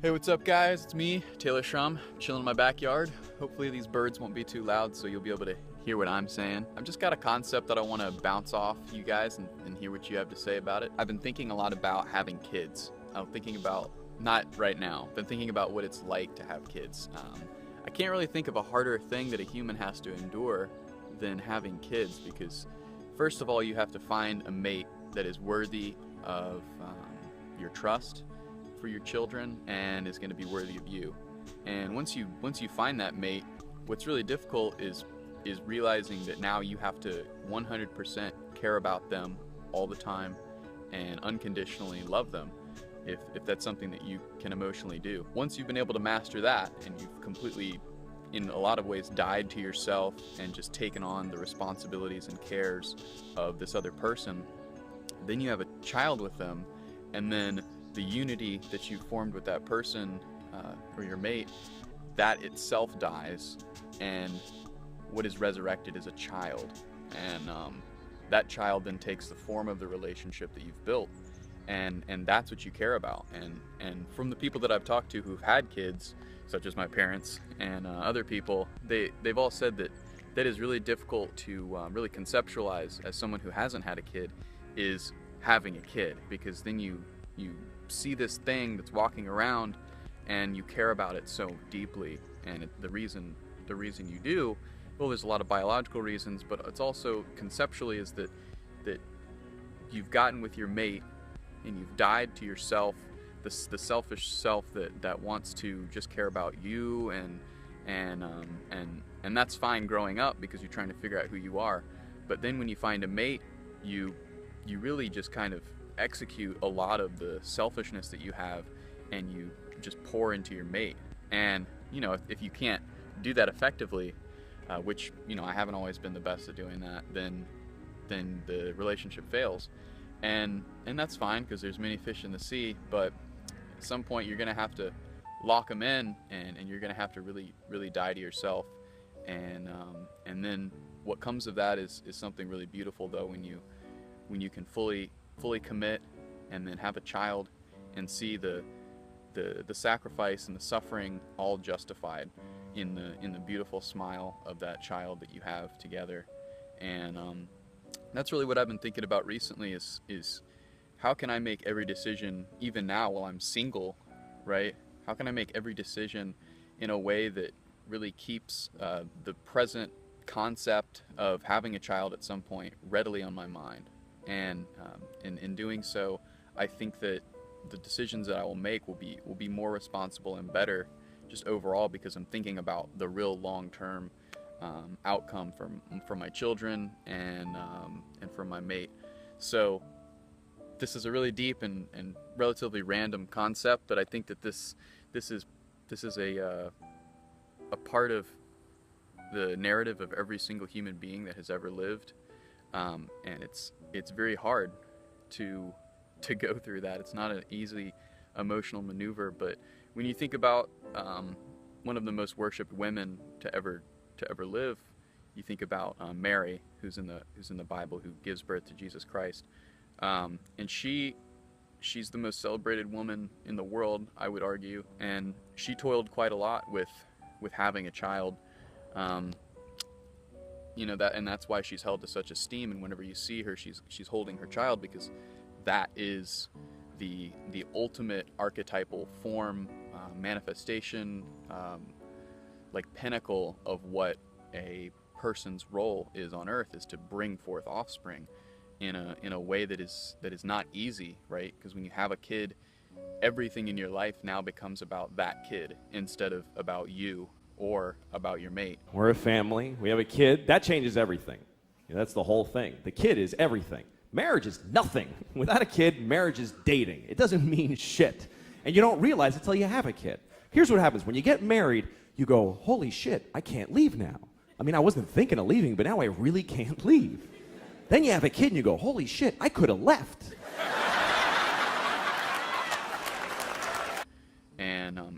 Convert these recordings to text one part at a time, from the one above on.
Hey, what's up guys? It's me, Taylor Shrum, chilling in my backyard. Hopefully these birds won't be too loud so you'll be able to hear what I'm saying. I've just got a concept that I want to bounce off you guys and hear what you have to say about it. I've been thinking a lot about having kids. I'm thinking about, not right now, been thinking about what it's like to have kids. I can't really think of a harder thing that a human has to endure than having kids, because first of all you have to find a mate that is worthy of your trust for your children and is going to be worthy of you. And once you find that mate, what's really difficult is realizing that now you have to 100% care about them all the time and unconditionally love them, if that's something that you can emotionally do. Once you've been able to master that and you've completely, in a lot of ways, died to yourself and just taken on the responsibilities and cares of this other person, then you have a child with them, and then the unity that you formed with that person or your mate, that itself dies, and what is resurrected is a child. And that child then takes the form of the relationship that you've built, and that's what you care about. And from the people that I've talked to who've had kids, such as my parents and other people, they've all said that is really difficult to really conceptualize as someone who hasn't had a kid, is having a kid, because then you see this thing that's walking around and you care about it so deeply. And the reason you do, well, there's a lot of biological reasons, but it's also conceptually is that you've gotten with your mate and you've died to yourself, the selfish self that wants to just care about you, and that's fine growing up because you're trying to figure out who you are. But then when you find a mate, you really just kind of execute a lot of the selfishness that you have, and you just pour into your mate. And if you can't do that effectively, which I haven't always been the best at doing that, then the relationship fails, and that's fine because there's many fish in the sea. But at some point you're gonna have to lock them in, and you're gonna have to really die to yourself, and then what comes of that is something really beautiful, though, when you can fully commit and then have a child and see the sacrifice and the suffering all justified in the beautiful smile of that child that you have together. And that's really what I've been thinking about recently, is how can I make every decision, even now while I'm single, right? How can I make every decision in a way that really keeps the present concept of having a child at some point readily on my mind? And in doing so, I think that the decisions that I will make will be more responsible and better just overall, because I'm thinking about the real long-term outcome from my children and from my mate. So this is a really deep and relatively random concept, but I think that this is a part of the narrative of every single human being that has ever lived. And it's very hard to go through that. It's not an easy emotional maneuver. But when you think about one of the most worshipped women to ever live, you think about Mary, who's in the Bible, who gives birth to Jesus Christ, and she's the most celebrated woman in the world, I would argue, and she toiled quite a lot with having a child. And that's why she's held to such esteem. And whenever you see her, she's holding her child, because that is the ultimate archetypal form, manifestation, like pinnacle of what a person's role is on earth, is to bring forth offspring in a way that is not easy, right? Because when you have a kid, everything in your life now becomes about that kid instead of about you or about your mate. We're a family. We have a kid. That changes everything. That's the whole thing. The kid is everything. Marriage is nothing. Without a kid, marriage is dating. It doesn't mean shit. And you don't realize it until you have a kid. Here's what happens. When you get married, you go, holy shit, I can't leave now. I mean, I wasn't thinking of leaving, but now I really can't leave. Then you have a kid and you go, holy shit, I could have left.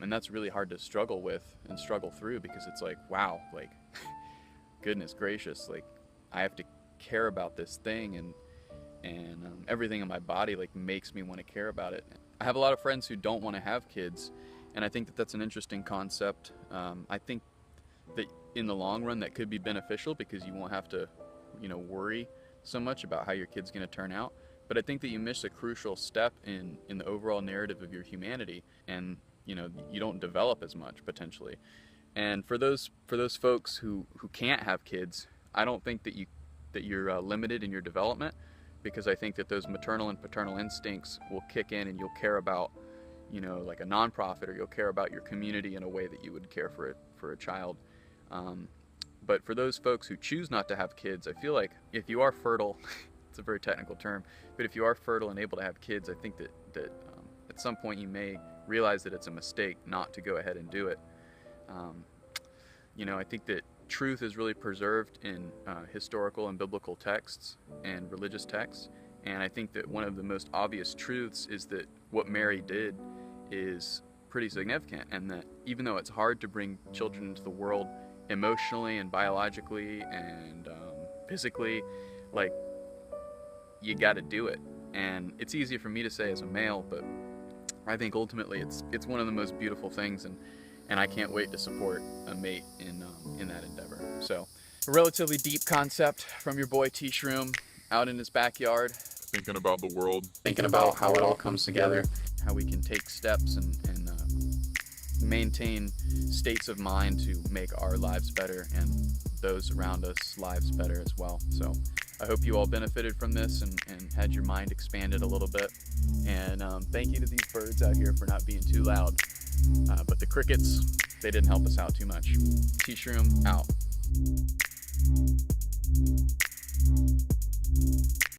And that's really hard to struggle with and struggle through, because it's like, wow, like, goodness gracious, like, I have to care about this thing, and everything in my body like makes me want to care about it. I have a lot of friends who don't want to have kids, And I think that that's an interesting concept. I think that in the long run that could be beneficial because you won't have to, worry so much about how your kid's going to turn out. But I think that you miss a crucial step in the overall narrative of your humanity, and you don't develop as much potentially. And for those folks who can't have kids, I don't think that you're limited in your development, because I think that those maternal and paternal instincts will kick in, and you'll care about, like a nonprofit, or you'll care about your community in a way that you would care for a child. But for those folks who choose not to have kids, I feel like if you are fertile, it's a very technical term, but if you are fertile and able to have kids, I think that at some point you may realize that it's a mistake not to go ahead and do it. I think that truth is really preserved in historical and biblical texts and religious texts, and I think that one of the most obvious truths is that what Mary did is pretty significant, and that even though it's hard to bring children into the world emotionally and biologically and physically, like, you got to do it. And it's easy for me to say as a male, but I think ultimately it's one of the most beautiful things, and I can't wait to support a mate in that endeavor. So, a relatively deep concept from your boy T Shroom out in his backyard, Thinking about the world. thinking about how it all comes together, how we can take steps and maintain states of mind to make our lives better and those around us lives better as well. So I hope you all benefited from this and had your mind expanded a little bit. And thank you to these birds out here for not being too loud. But the crickets, they didn't help us out too much. T-Shroom out.